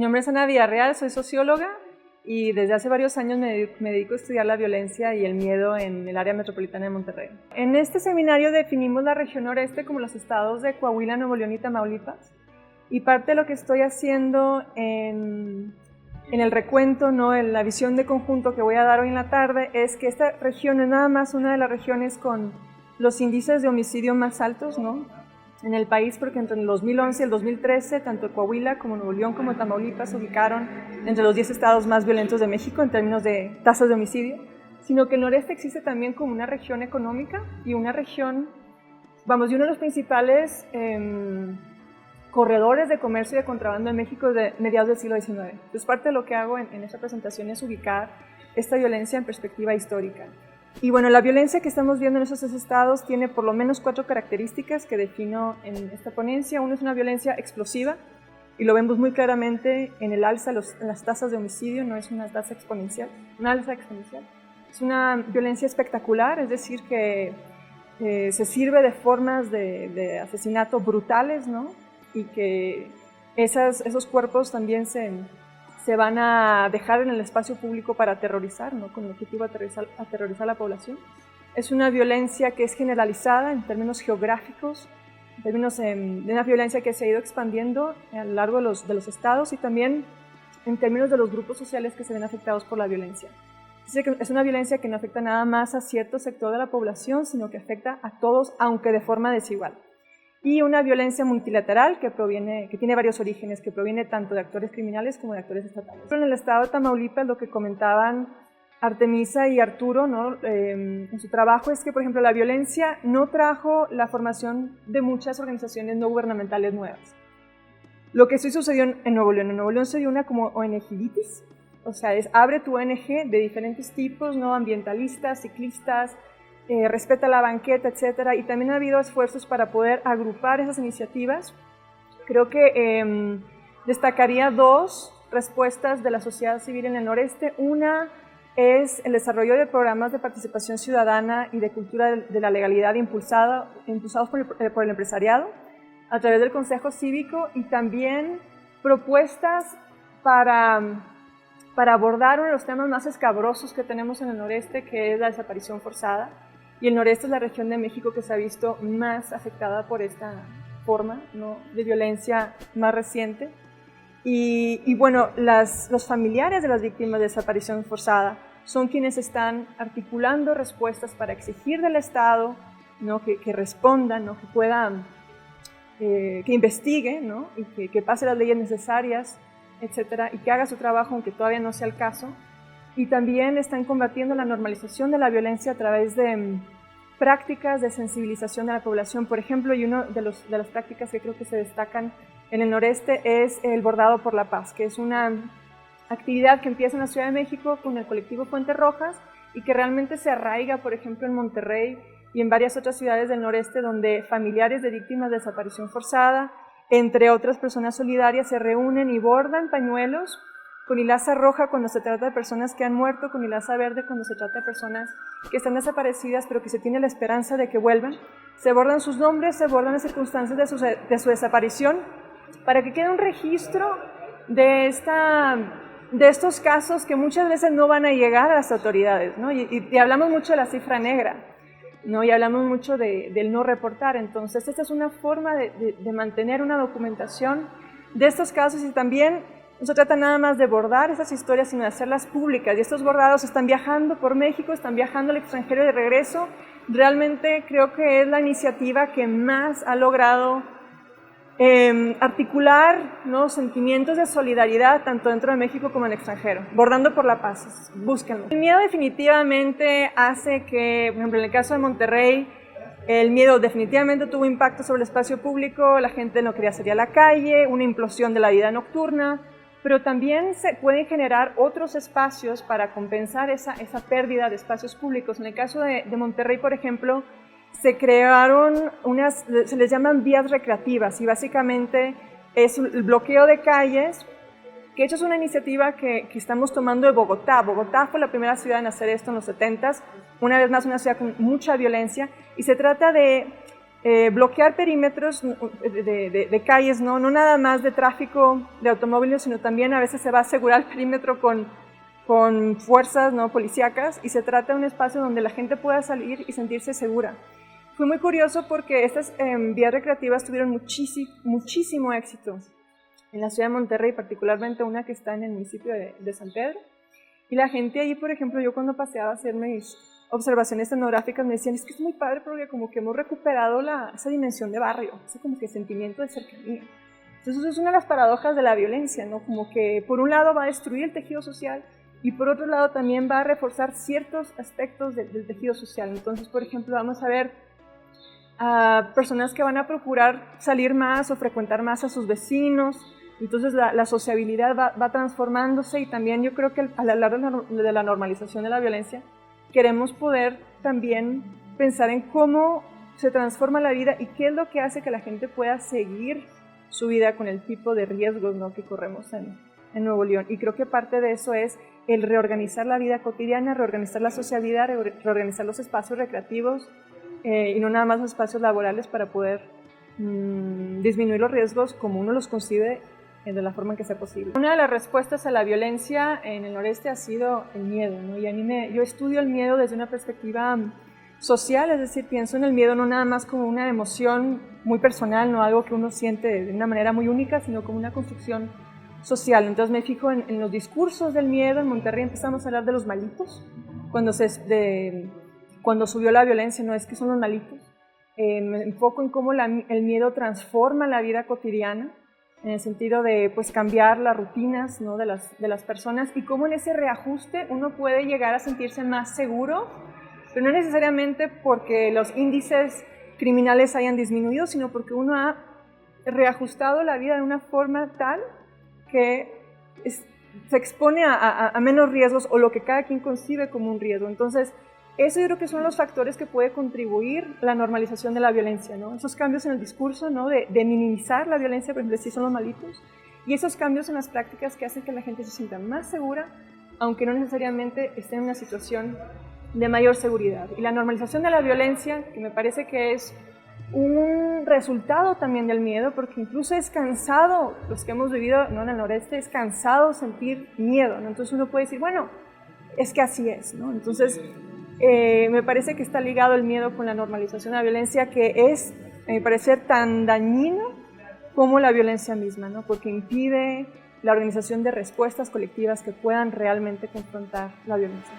Mi nombre es Ana Villarreal, soy socióloga y desde hace varios años me dedico a estudiar la violencia y el miedo en el área metropolitana de Monterrey. En este seminario definimos la región noreste como los estados de Coahuila, Nuevo León y Tamaulipas, y parte de lo que estoy haciendo en el recuento, ¿no?, en la visión de conjunto que voy a dar hoy en la tarde, es que esta región es nada más una de las regiones con los índices de homicidio más altos, ¿no?, en el país, porque entre el 2011 y el 2013, tanto Coahuila como Nuevo León como Tamaulipas se ubicaron entre los 10 estados más violentos de México en términos de tasas de homicidio, sino que el noreste existe también como una región económica y una región, y uno de los principales corredores de comercio y de contrabando en México de mediados del siglo XIX. Entonces, parte de lo que hago en esta presentación es ubicar esta violencia en perspectiva histórica. Y bueno, la violencia que estamos viendo en esos 3 estados tiene por lo menos 4 características que defino en esta ponencia. Uno es una violencia explosiva, y lo vemos muy claramente en el alza en las tasas de homicidio, no es una tasa exponencial, una alza exponencial. Es una violencia espectacular, es decir, que se sirve de formas de asesinato brutales, ¿no?, y que esos cuerpos también se van a dejar en el espacio público para aterrorizar, ¿no?, con el objetivo de aterrorizar a la población. Es una violencia que es generalizada en términos geográficos, en términos de una violencia que se ha ido expandiendo a lo largo de los estados y también en términos de los grupos sociales que se ven afectados por la violencia. Es una violencia que no afecta nada más a cierto sector de la población, sino que afecta a todos, aunque de forma desigual. Y una violencia multilateral que tiene varios orígenes, que proviene tanto de actores criminales como de actores estatales. En el estado de Tamaulipas, lo que comentaban Artemisa y Arturo, ¿no?, en su trabajo, es que, por ejemplo, la violencia no trajo la formación de muchas organizaciones no gubernamentales nuevas. Lo que sí sucedió en Nuevo León. En Nuevo León se dio una como ONGitis, o sea, abre tu ONG de diferentes tipos, ¿no?, ambientalistas, ciclistas, respeta la banqueta, etcétera, y también ha habido esfuerzos para poder agrupar esas iniciativas. Creo que destacaría 2 respuestas de la sociedad civil en el noreste. Una es el desarrollo de programas de participación ciudadana y de cultura de la legalidad impulsados por el empresariado a través del Consejo Cívico, y también propuestas para abordar uno de los temas más escabrosos que tenemos en el noreste, que es la desaparición forzada. Y el noreste es la región de México que se ha visto más afectada por esta forma, ¿no?, de violencia más reciente. Y bueno, los familiares de las víctimas de desaparición forzada son quienes están articulando respuestas para exigir del Estado, ¿no?, que respondan, ¿no?, que puedan, que investigue, ¿no?, y que pase las leyes necesarias, etcétera, y que haga su trabajo aunque todavía no sea el caso. Y también están combatiendo la normalización de la violencia a través de prácticas de sensibilización de la población. Por ejemplo, y una de las prácticas que creo que se destacan en el noreste es el bordado por la paz, que es una actividad que empieza en la Ciudad de México con el colectivo Fuentes Rojas y que realmente se arraiga, por ejemplo, en Monterrey y en varias otras ciudades del noreste, donde familiares de víctimas de desaparición forzada, entre otras personas solidarias, se reúnen y bordan pañuelos con hilaza roja cuando se trata de personas que han muerto, con hilaza verde cuando se trata de personas que están desaparecidas pero que se tiene la esperanza de que vuelvan. Se bordan sus nombres, se bordan las circunstancias de su desaparición para que quede un registro de estos casos que muchas veces no van a llegar a las autoridades, ¿no? Y hablamos mucho de la cifra negra, ¿no?, y hablamos mucho del no reportar. Entonces, esta es una forma de mantener una documentación de estos casos, y también no se trata nada más de bordar esas historias, sino de hacerlas públicas. Y estos bordados están viajando por México, están viajando al extranjero de regreso. Realmente creo que es la iniciativa que más ha logrado articular, ¿no?, sentimientos de solidaridad tanto dentro de México como en el extranjero. Bordando por la paz, búsquenlo. El miedo definitivamente hace que, por ejemplo, en el caso de Monterrey, el miedo definitivamente tuvo impacto sobre el espacio público, la gente no quería salir a la calle, una implosión de la vida nocturna, pero también se pueden generar otros espacios para compensar esa pérdida de espacios públicos. En el caso de Monterrey, por ejemplo, se crearon se les llaman vías recreativas, y básicamente es el bloqueo de calles, que hecho es una iniciativa que estamos tomando de Bogotá. Bogotá fue la primera ciudad en hacer esto en los 70s, una vez más una ciudad con mucha violencia, y se trata de bloquear perímetros de calles, ¿no? No nada más de tráfico de automóviles, sino también a veces se va a asegurar el perímetro con fuerzas, ¿no?, policíacas, y se trata de un espacio donde la gente pueda salir y sentirse segura. Fue muy curioso porque estas vías recreativas tuvieron muchísimo éxito en la ciudad de Monterrey, particularmente una que está en el municipio de San Pedro. Y la gente ahí, por ejemplo, yo cuando paseaba a hacer mis observaciones etnográficas me decían, es que es muy padre porque como que hemos recuperado esa dimensión de barrio, ese como que sentimiento de cercanía. Entonces eso es una de las paradojas de la violencia, ¿no? Como que por un lado va a destruir el tejido social y por otro lado también va a reforzar ciertos aspectos del tejido social. Entonces, por ejemplo, vamos a ver a personas que van a procurar salir más o frecuentar más a sus vecinos. Entonces la sociabilidad va transformándose, y también yo creo que al hablar de la normalización de la violencia, queremos poder también pensar en cómo se transforma la vida y qué es lo que hace que la gente pueda seguir su vida con el tipo de riesgos, ¿no?, que corremos en Nuevo León. Y creo que parte de eso es el reorganizar la vida cotidiana, reorganizar la sociabilidad, reorganizar los espacios recreativos y no nada más los espacios laborales para poder disminuir los riesgos como uno los concibe de la forma en que sea posible. Una de las respuestas a la violencia en el noreste ha sido el miedo, ¿no? Y yo estudio el miedo desde una perspectiva social, es decir, pienso en el miedo no nada más como una emoción muy personal, no algo que uno siente de una manera muy única, sino como una construcción social. Entonces me fijo en los discursos del miedo. En Monterrey empezamos a hablar de los malitos, cuando subió la violencia, no es que son los malitos. Me enfoco en cómo el miedo transforma la vida cotidiana, en el sentido de pues, cambiar las rutinas, ¿no?, de las personas, y cómo en ese reajuste uno puede llegar a sentirse más seguro, pero no necesariamente porque los índices criminales hayan disminuido, sino porque uno ha reajustado la vida de una forma tal que se expone a menos riesgos, o lo que cada quien concibe como un riesgo. Entonces, eso yo creo que son los factores que puede contribuir a la normalización de la violencia, ¿no? Esos cambios en el discurso, ¿no?, de minimizar la violencia, por ejemplo, si son los malitos, y esos cambios en las prácticas que hacen que la gente se sienta más segura, aunque no necesariamente esté en una situación de mayor seguridad. Y la normalización de la violencia, que me parece que es un resultado también del miedo, porque incluso es cansado, los que hemos vivido, ¿no?, en el noreste, es cansado sentir miedo, ¿no? Entonces uno puede decir, bueno, es que así es, ¿no? Entonces me parece que está ligado el miedo con la normalización de la violencia, que es, a mi parecer, tan dañino como la violencia misma, ¿no?, porque impide la organización de respuestas colectivas que puedan realmente confrontar la violencia.